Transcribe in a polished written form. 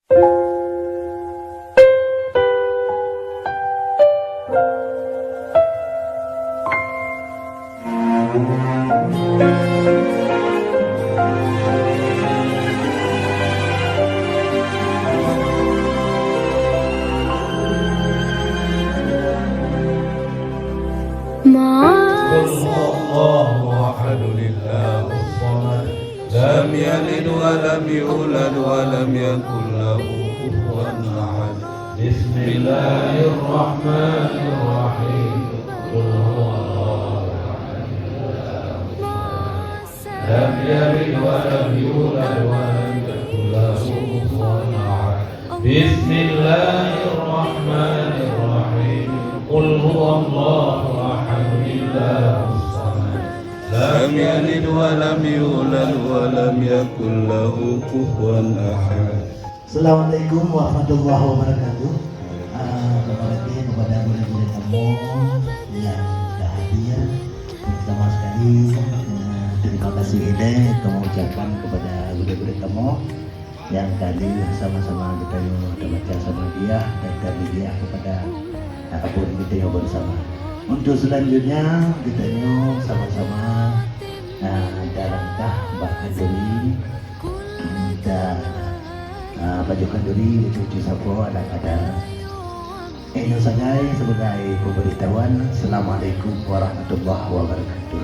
لم يلد ولم يولد ولم يكن له كفوا أحد. بسم الله الرحمن الرحيم. قل هو الله أحد لم يلد ولم يولد ولم يكن له كفوا أحد. بسم الله الرحمن الرحيم. قل هو الله أحد الله الصمد لم يلد ولم يولد ولم يكن له كفوا أحد. Assalamualaikum warahmatullahi wabarakatuh. Kembali lagi kepada murid-murid kamu yang sudah hadir. Pertama sekali terima kasih ini kamu ucapkan kepada murid-murid kamu yang tadi sama-sama kita baca sama dia dan kami dia kepada apapun kita yang bersama. Untuk selanjutnya kita sama-sama dalam Mbak Kanduri dan Baju Kanduri cucu sapo ada ini saja sebagai pemberitahuan. Assalamualaikum warahmatullahi wabarakatuh.